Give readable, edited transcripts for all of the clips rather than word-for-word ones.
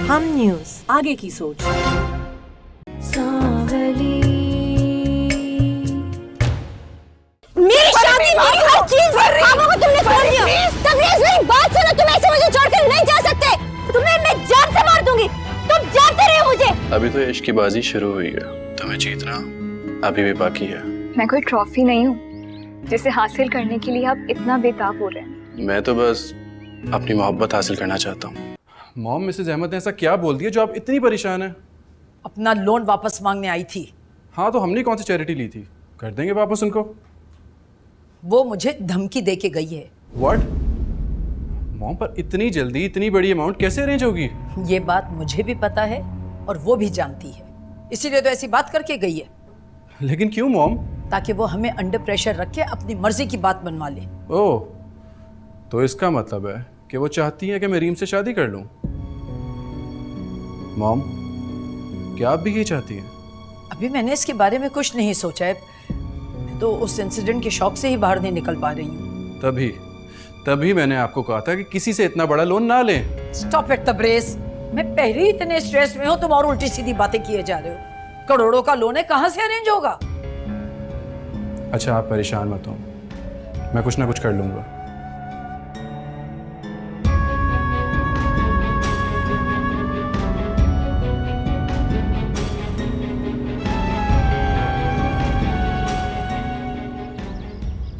हम न्यूज, आगे की सोच। मेरी शादी, मेरी हर चीज ख्वाबों को तुमने तोड़ दिया। तबरेज़, मेरी बात सुनो, तुम ऐसे मुझे छोड़कर नहीं जा सकते। तुम्हें मैं जान से मार दूंगी। तुम जानते रहे हो मुझे। अभी तो इश्क की बाजी शुरू हुई है, तुम्हें जीतना अभी भी बाकी है। मैं कोई ट्रॉफी नहीं हूँ जिसे हासिल करने के लिए आप इतना बेताब हो रहे हैं। मैं तो बस अपनी मोहब्बत हासिल करना चाहता हूँ। मॉम, मिसेज अहमद ने ऐसा क्या बोल दिया जो आप इतनी परेशान हैं? अपना लोन वापस मांगने आई थी। हाँ, तो हमने कौन सी चैरिटी ली थी, कर देंगे वापस उनको। वो मुझे धमकी दे के गई है। व्हाट? मॉम, पर इतनी जल्दी इतनी बड़ी अमाउंट कैसे अरेंज होगी? ये बात मुझे भी पता है और वो भी जानती है, इसीलिए तो ऐसी बात करके गई है। लेकिन क्यों मॉम? ताकि वो हमें अंडर प्रेशर रख के अपनी मर्जी की बात बनवा ले। ओह, तो इसका मतलब है कि वो चाहती हैं कि मैं रीम से शादी कर लूं। मॉम, क्या आप भी यही चाहती हैं? अभी मैंने इसके बारे में कुछ नहीं सोचा है, मैं तो उस इंसिडेंट के शौक से ही बाहर नहीं निकल पा रही हूँ। तभी मैंने आपको कहा था कि किसी से इतना बड़ा लोन ना लें। स्टॉप इट तबरेज़, मैं पहले ही इतने स्ट्रेस में हूँ, तुम और उल्टी सीधी बातें किए जा रहे हो। करोड़ों का लोन है, कहाँ से अरेंज होगा? अच्छा, आप परेशान मत हो, मैं कुछ ना कुछ कर लूंगा।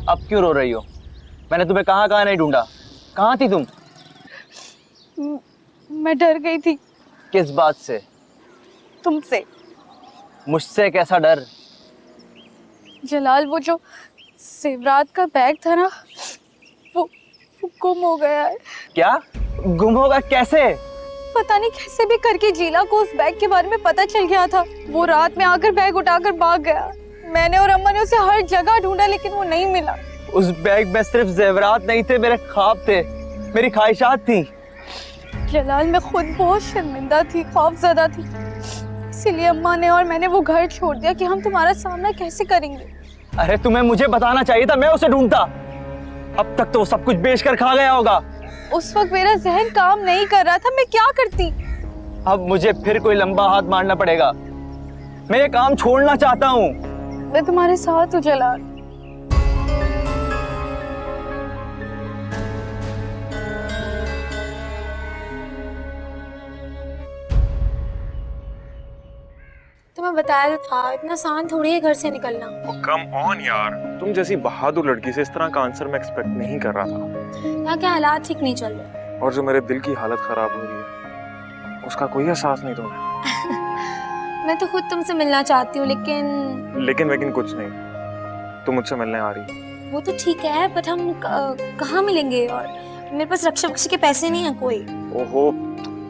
अब क्यों रो रही हो? मैंने तुम्हें कहाँ कहाँ नहीं ढूंढा। कहाँ थी तुम? मैं डर गई थी। किस बात से? तुमसे। मुझसे कैसा डर? जलाल, वो जो सेवरात का बैग था ना, वो गुम हो गया है। क्या? गुम होगा कैसे? पता नहीं कैसे भी करके जीला को उस बैग के बारे में पता चल गया था। वो रात में आकर बैग उठाकर भाग गया। मैंने और अम्मा ने उसे हर जगह ढूंढा लेकिन वो नहीं मिला। उस बैग में सिर्फ जेवरात नहीं थे, मेरे ख्वाब थे, मेरी ख्वाहिशात थी। जलाल, मैं खुद बहुत शर्मिंदा थी, खौफजदा थी, इसीलिए अम्मा ने और मैंने वो घर छोड़ दिया कि हम तुम्हारा सामना कैसे करेंगे। अरे तुम्हें मुझे बताना चाहिए था, मैं उसे ढूंढता। अब तक तो वो सब कुछ बेच कर खा गया होगा। उस वक्त मेरा जहन काम नहीं कर रहा था, मैं क्या करती। अब मुझे फिर कोई लंबा हाथ मारना पड़ेगा। मैं ये काम छोड़ना चाहता हूँ। मैं तुम्हारे साथ हूँ जलाल। तुम्हें बताया तो था, इतना आसान थोड़ी है घर से निकलना। कम ऑन यार, तुम जैसी बहादुर लड़की से इस तरह का आंसर मैं एक्सपेक्ट नहीं कर रहा था। यहाँ के हालात ठीक नहीं चल रहे। और जो मेरे दिल की हालत खराब हो रही है, उसका कोई एहसास नहीं तुम्हें। मैं तो खुद तुमसे मिलना चाहती हूँ, लेकिन कुछ नहीं। तुम मुझसे मिलने आ रही। वो तो ठीक है, बट हम कहाँ मिलेंगे? और मेरे पास रक्षा बख्शी के पैसे नहीं है कोई। ओहो,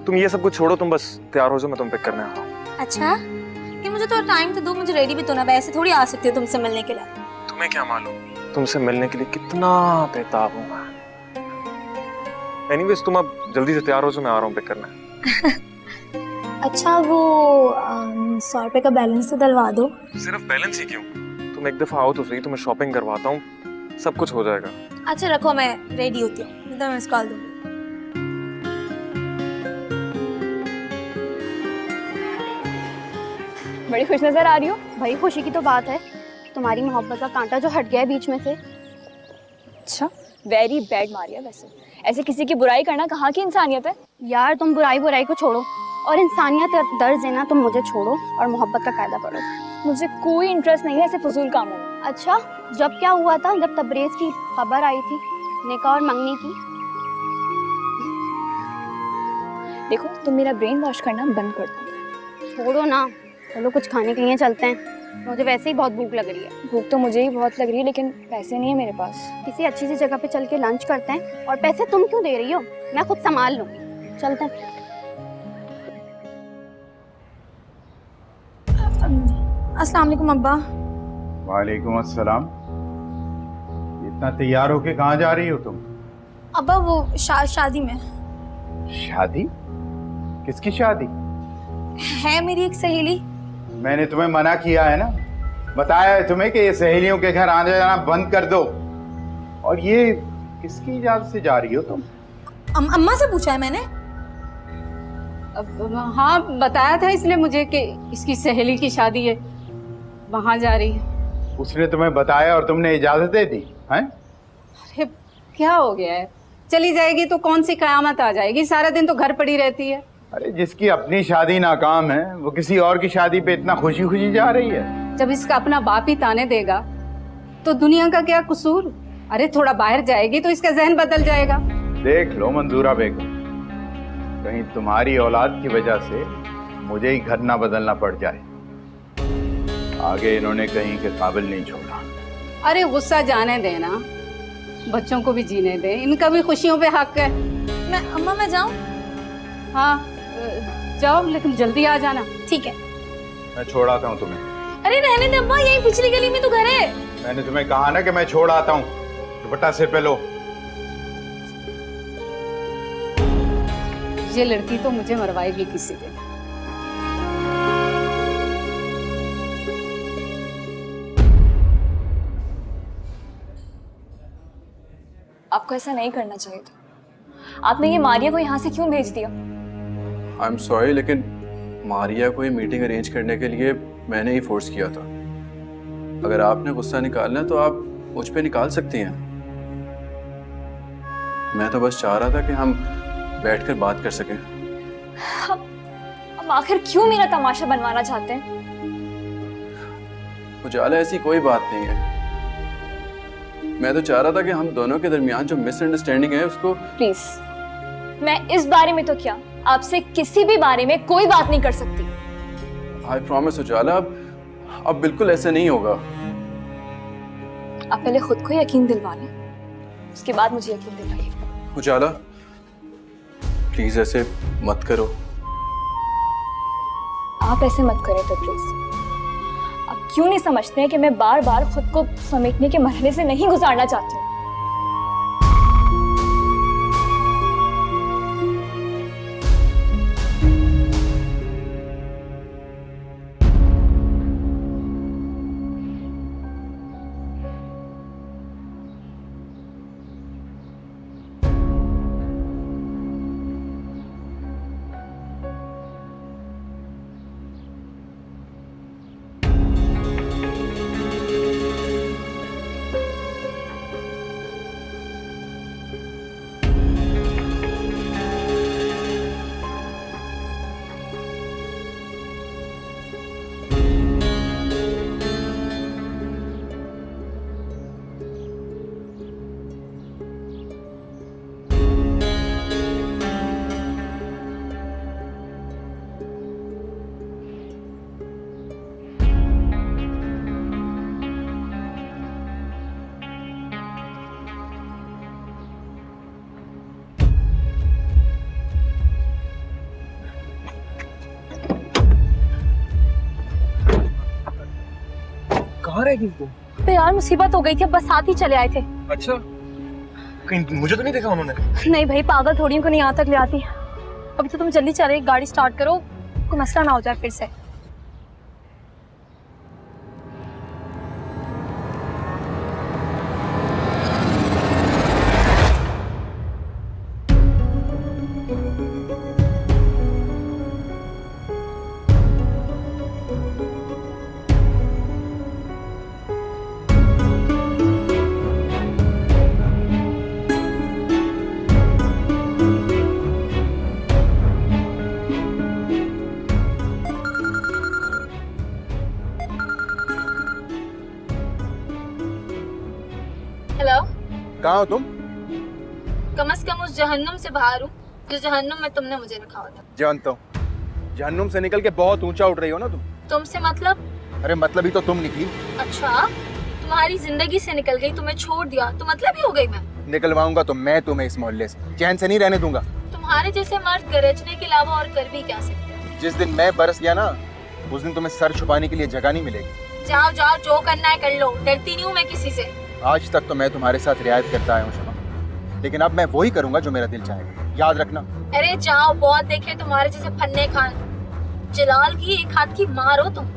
तुम ये सब कुछ छोड़ो, तुम बस तैयार हो जाओ, मैं तुम पिक करने आ रहा हूँ। अच्छा, लेकिन मुझे तो टाइम तो दो, मुझे रेडी भी तो ना। ऐसे थोड़ी आ सकती हो तुमसे मिलने के लिए। तुम्हें क्या मालूम तुमसे मिलने के लिए कितना बेताब हूँ मैं। एनीवेज, तुम अब जल्दी से तैयार हो जाओ, मैं आ रहा हूँ पिक करने। अच्छा, वो 100 रुपए का बैलेंस तो डलवा दो। सिर्फ बैलेंस ही क्यों, तुम एक दफा आओ तो सही, तुम्हें शॉपिंग करवाता हूँ, सब कुछ हो जाएगा। अच्छा रखो, मैं रेडी होती हूँ, नहीं तो मैं मिस कॉल दूंगी। बड़ी खुश नजर आ रही हो। बड़ी खुशी की तो बात है, तुम्हारी मोहब्बत का कांटा जो हट गया है बीच में से। अच्छा, वेरी बैड मारिया। वैसे ऐसे किसी की बुराई करना कहाँ की इंसानियत है यार। तुम बुराई को छोड़ो और इंसानियत दर्ज देना तुम मुझे छोड़ो और मोहब्बत का कायदा पढ़ो। मुझे कोई इंटरेस्ट नहीं है ऐसे फजूल कामों में। अच्छा, जब क्या हुआ था? जब तबरेज़ की खबर आई थी निकाह और मंगनी की। देखो, तुम मेरा ब्रेन वॉश करना बंद कर दो। छोड़ो ना, चलो कुछ खाने के लिए चलते हैं, मुझे वैसे ही बहुत भूख लग रही है। भूख तो मुझे ही बहुत लग रही है, लेकिन पैसे नहीं है मेरे पास। किसी अच्छी सी जगह पे चल के लंच करते हैं। और पैसे तुम क्यों दे रही हो? मैं खुद संभाल लूंगी, चलते हैं। अस्सलाम वालेकुम अब्बा। वालेकुम अस्सलाम। इतना तैयार होके कहाँ जा रही हो तुम? अब्बा वो शादी में। शादी? किसकी शादी? है मेरी एक सहेली। मैंने तुम्हें मना किया है ना, बताया है तुम्हें कि ये सहेलियों के घर आने जाना बंद कर दो। और ये किसकी इजाजत से जा रही हो तुम? अम्मा से पूछा है मैंने। हाँ बताया था इसने मुझे कि इसकी सहेली की शादी है, वहाँ जा रही है। उसने तुम्हें बताया और तुमने इजाजत दे दी हैं? अरे क्या हो गया है, चली जाएगी तो कौन सी कयामत आ जाएगी, सारा दिन तो घर पड़ी रहती है। अरे जिसकी अपनी शादी नाकाम है वो किसी और की शादी पे इतना खुशी खुशी जा रही है। जब इसका अपना बाप ही ताने देगा तो दुनिया का क्या कसूर। अरे थोड़ा बाहर जाएगी तो इसका जहन बदल जाएगा। देख लो मंजूरा बेगम, कहीं तुम्हारी औलाद की वजह से मुझे ही घर ना बदलना पड़ जाए। आगे इन्होंने कहीं के काबिल नहीं छोड़ा। अरे गुस्सा जाने देना, बच्चों को भी जीने दे, इनका भी खुशियों पे हक है। अम्मा मैं जाऊं? हाँ जाओ, लेकिन जल्दी आ जाना। ठीक है। मैं छोड़ आता हूँ तुम्हें। अरे रहने दे अम्मा, यही पिछली गली में तो घर है। मैंने तुम्हें कहा ना कि मैं छोड़ आता हूँ। दुपट्टा सिर पे लो। ये लड़की तो मुझे मरवाएगी किसी दिन। आपको ऐसा नहीं करना चाहिए था। आपने ये मारिया को यहाँ से क्यों भेज दिया? आई एम सॉरी, लेकिन मारिया को ये मीटिंग अरेंज करने के लिए मैंने ही फोर्स किया था। अगर आपने गुस्सा निकालना है तो आप मुझ पे निकाल सकती हैं। मैं तो बस चाह रहा था कि हम बैठकर बात कर सकें। अब आखिर क्यों मेरा तमाशा बनवाना चाहते हैं? उजाला, ऐसी कोई बात नहीं है। मैं तो चाह रहा था कि हम दोनों के दरमियान जो मिसअंडरस्टैंडिंग है उसको। प्लीज, मैं इस बारे में तो क्या, आपसे किसी भी बारे में कोई बात नहीं कर सकती। आई प्रॉमिस उजाला, अब बिल्कुल ऐसे नहीं होगा। आप पहले खुद को यकीन दिलवा लें, उसके बाद मुझे यकीन दिलाइए। उजाला प्लीज ऐसे मत करो। आप ऐसे मत करें तो प्लीज। आप क्यों नहीं समझते हैं कि मैं बार बार खुद को समेटने के मरहले से नहीं गुजारना चाहती हूँ। कहाँ रह गई वो? तो यार मुसीबत हो गई थी, बस साथ ही चले आए थे। अच्छा, कहीं मुझे तो नहीं देखा उन्होंने? नहीं भाई, पागल थोड़ी उनको नहीं यहाँ तक ले आती। अभी तो तुम जल्दी चले, गाड़ी स्टार्ट करो, कोई मसला ना हो जाए फिर से। हेलो, कहाँ हो तुम? कम से कम उस जहन्नुम से बाहर हूँ जिस जहन्नुम में तुमने मुझे रखा हुआ था। जानता हूँ, जहन्नुम से निकल के बहुत ऊंचा उठ रही हो ना तुम। तुमसे मतलब? अरे मतलब ही तो तुम निकली। अच्छा, तुम्हारी जिंदगी से निकल गई, तुम्हें छोड़ दिया तो मतलब ही हो गई मैं। निकलवाऊंगा तो मैं तुम्हें इस मोहल्ले से चैन से नहीं रहने दूंगा। तुम्हारे जैसे मर्द गरजने के अलावा और कर भी क्या सकते हैं। जिस दिन मैं बरस गया ना, उस दिन तुम्हें सर छुपाने के लिए जगह नहीं मिलेगी। जाओ जाओ, जो करना है कर लो, डरती नहीं हूँ मैं किसी से। आज तक तो मैं तुम्हारे साथ रियायत करता आया हूँ शमा, लेकिन अब मैं वही करूंगा जो मेरा दिल चाहेगा, याद रखना। अरे जाओ, बहुत देखे तुम्हारे जैसे फन्ने खान। जलाल की एक हाथ की मार हो तुम।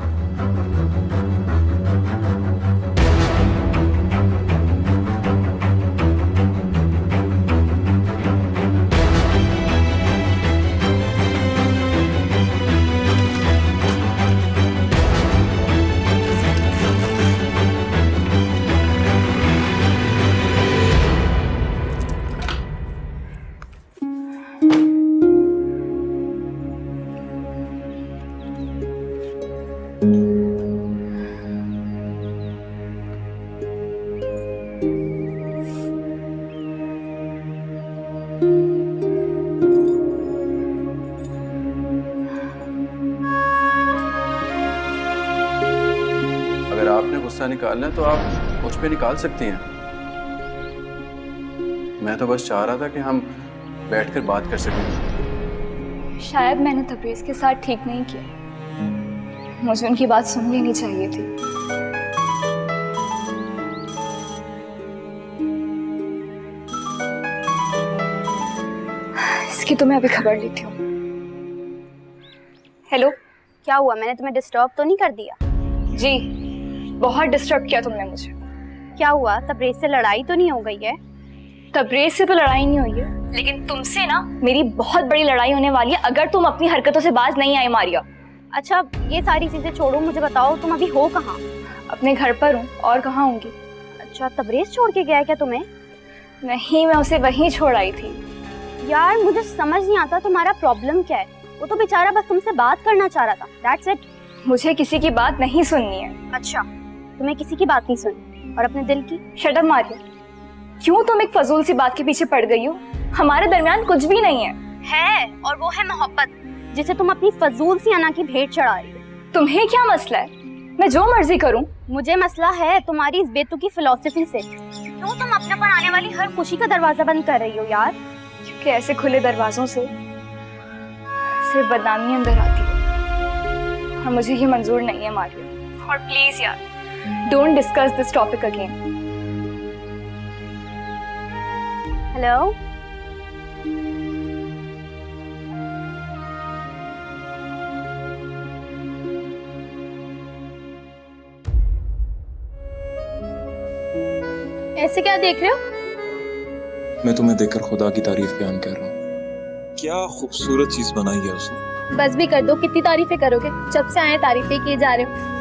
गुस्सा निकालना है तो आप मुझ पे निकाल सकती हैं। मैं तो बस चाह रहा था कि हम बैठकर बात कर सकें। शायद मैंने तबरेज़ के साथ ठीक नहीं किया, मुझे उनकी बात सुन लेनी चाहिए थी। इसकी तो मैं अभी खबर लेती हूँ। हेलो, क्या हुआ? मैंने तुम्हें डिस्टर्ब तो नहीं कर दिया? जी बहुत डिस्टर्ब किया तुमने मुझे। क्या हुआ? तबरेज से लड़ाई तो नहीं हो गई है? तबरेज से तो लड़ाई नहीं हुई है, लेकिन तुमसे ना मेरी बहुत बड़ी लड़ाई होने वाली है अगर तुम अपनी हरकतों से बाज नहीं आई मारिया। अच्छा ये सारी चीजें छोड़ो, मुझे बताओ तुम अभी हो कहाँ? अपने घर पर हूँ, और कहाँ होंगी। अच्छा तबरेज छोड़ के गया है क्या तुम्हें? नहीं, मैं उसे वहीं छोड़ आई थी। यार मुझे समझ नहीं आता तुम्हारा प्रॉब्लम क्या है। वो तो बेचारा बस तुमसे बात करना चाह रहा था, दैट्स इट। मुझे किसी की बात नहीं सुननी है। अच्छा तुम्हें किसी की बात नहीं सुननी, और अपने दिल की? शट अप मारिया, क्यों तुम एक फजूल सी बात के पीछे पड़ गई हो? हमारे दरमियान कुछ भी नहीं है। और वो है मोहब्बत, जिसे तुम अपनी फजूल सी अना की भेंट चढ़ा रही हो। तुम्हें क्या मसला है? मैं जो मर्जी करूं। मुझे मसला है तुम्हारी इस बेतुकी फिलॉसफी से। क्यों तुम अपने पर आने वाली हर खुशी का दरवाजा बंद कर रही हो यार? क्योंकि ऐसे खुले दरवाजों से सिर्फ बदनामी अंदर आती है, और मुझे ये मंजूर नहीं है मारिया। और प्लीज यार, don't discuss this topic again. Hello, ऐसे क्या देख रहे हो? मैं तुम्हें देखकर खुदा की तारीफ बयान कर रहा हूँ। क्या खूबसूरत चीज बनाई है उसने। बस भी कर दो, कितनी तारीफें करोगे? जब से आए तारीफें किए जा रहे हो।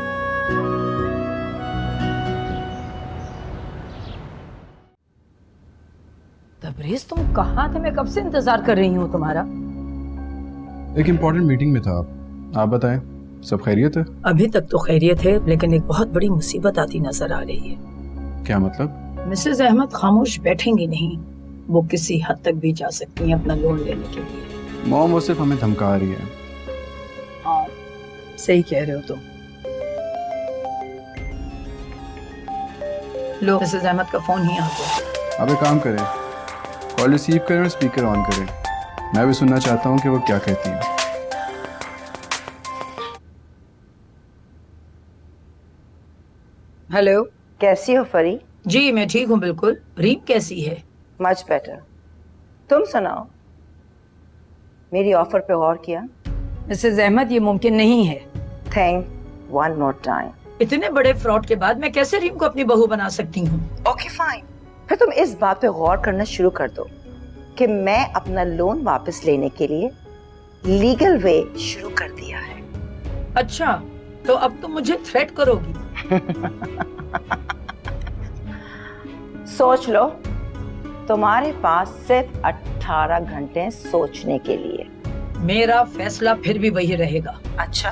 तबरेज तुम कहाँ थे? मैं कब से इंतजार कर रही हूँ तुम्हारा। एक इम्पोर्टेंट मीटिंग में था। आप बताएं, सब खैरियत है? अभी तक तो खैरियत है, लेकिन एक बहुत बड़ी मुसीबत आती नजर आ रही है। क्या मतलब? मिसेज अहमद खामोश बैठेंगी नहीं, वो किसी हद तक भी जा सकती हैं अपना लोन लेने के लिए। मॉम वो सिर्फ हमें धमका रही है। हाँ सही कह रहे हो तुम। लो मिसेज अहमद का फोन ही आ गया। अब एक काम करें, कॉल रिसीव करें और स्पीकर ऑन करें। मैं भी सुनना चाहता हूँ कि वो क्या कहती है। हेलो, कैसी हो फरी? जी मैं ठीक हूँ बिल्कुल। रीम कैसी है? Much better. तुम सुनाओ, मेरी ऑफर पे गौर किया? मिसेज अहमद ये मुमकिन नहीं है। Think one more time. इतने बड़े फ्रॉड के बाद मैं कैसे रीम को अपनी बहू बना सकती हूँ? ओके फाइन, फिर तुम इस बात पे गौर करना शुरू कर दो कि मैं अपना लोन वापस लेने के लिए लीगल वे शुरू कर दिया है। अच्छा, तो अब तुम मुझे थ्रेट करोगी? सोच लो, तुम्हारे पास सिर्फ 18 घंटे सोचने के लिए। मेरा फैसला फिर भी वही रहेगा। अच्छा,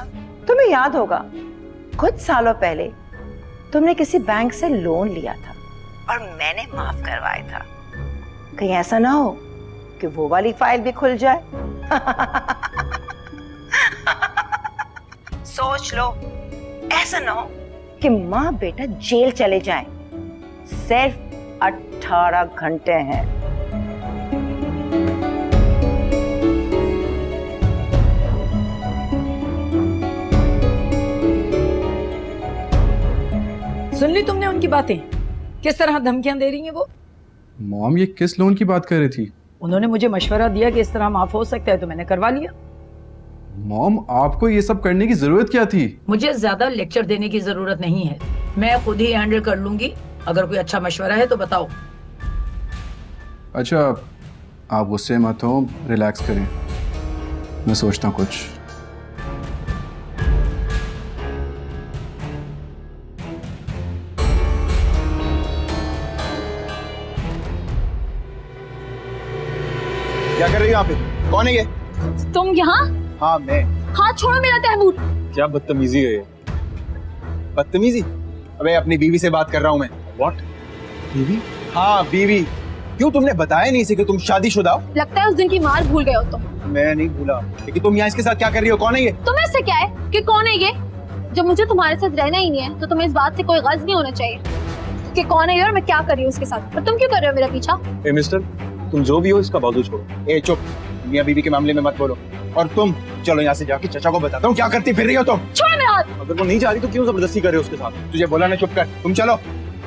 तुम्हें याद होगा कुछ सालों पहले तुमने किसी बैंक से लोन लिया था और मैंने माफ करवाया था। कहीं ऐसा ना हो कि वो वाली फाइल भी खुल जाए। सोच लो, ऐसा ना हो कि माँ बेटा जेल चले जाएं। सिर्फ 18 घंटे हैं। सुन ली तुमने उनकी बातें? किस तरह धमकियां दे रही हैं वो? मॉम ये किस लोन की बात कर रही थी? उन्होंने मुझे मशवरा दिया कि इस तरह माफ हो सकता है, तो मैंने करवा लिया। मॉम आपको ये सब करने की जरूरत क्या थी? मुझे ज्यादा लेक्चर देने की जरूरत नहीं है, मैं खुद ही हैंडल कर लूंगी। अगर कोई अच्छा मशवरा है तो बताओ। अच्छा, आप गुस्से मत हो, रिलैक्स करें, मैं सोचता हूँ कुछ। क्या कर रही हो यहाँ पे? कौन है ये? तुम यहाँ? हाँ मैं। हाथ छोड़ो मेरा तहमूर। क्या बदतमीजी है ये? बदतमीजी? अबे अपनी बीवी से बात कर रहा हूँ मैं। व्हाट? बीवी? हाँ बीवी। क्यों तुमने बताया नहीं इसे कि तुम शादीशुदा हो? लगता है उस दिन की मार भूल गए हो तुम। मैं नहीं भूला, लेकिन तुम यहाँ इसके साथ क्या कर रही हो? कौन है ये? तुम्हें इससे क्या है कि कौन है ये? जब मुझे तुम्हारे साथ रहना ही नहीं है तो तुम्हें इस बात से कोई गज़ नहीं होना चाहिए कि कौन है ये और मैं क्या कर रही हूँ उसके साथ। पर तुम क्यों कर रहे हो मेरा पीछा? ए मिस्टर, तुम जो भी हो इसका बाजू छोड़ो। ए चुप, मियां बीवी के मामले में मत बोलो। और तुम चलो यहाँ से जाके चचा को बताता हूँ क्या करती फिर रही हो तुम। छोड़ मेरा हाथ। अगर वो नहीं जा रही तो क्यों जबरदस्ती कर रहे हो उसके साथ? तुझे बोला ना चुप कर, तुम चलो।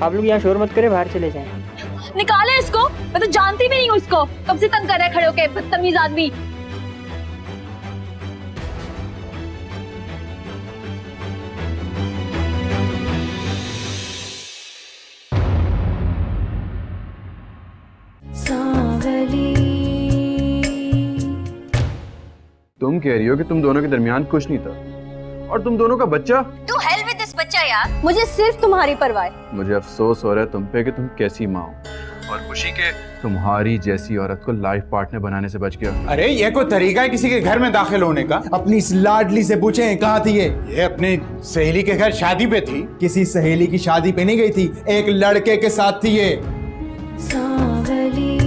आप लोग यहाँ शोर मत करें, बाहर चले जाएं। निकाले इसको, मैं तो जानती भी नहीं हूँ इसको। कब से तंग कर रहे खड़े होके, बदतमीज आदमी। तुम कह रही हो कि तुम दोनों के दरमियान कुछ नहीं था और तुम दोनों का बच्चा। तू हेल विद दिस बच्चा यार, मुझे सिर्फ तुम्हारी परवाह है। मुझे अफसोस हो रहा है तुम पे कि तुम कैसी माँ हो और खुशी के तुम्हारी जैसी औरत को लाइफ पार्टनर बनाने से बच गया। अरे ये कोई तरीका है किसी के घर में दाखिल होने का? अपनी इस लाडली से पूछे कहाँ थी ये अपनी सहेली के घर शादी पे थी। किसी सहेली की शादी पे नहीं गई थी, एक लड़के के साथ थी ये। सांवली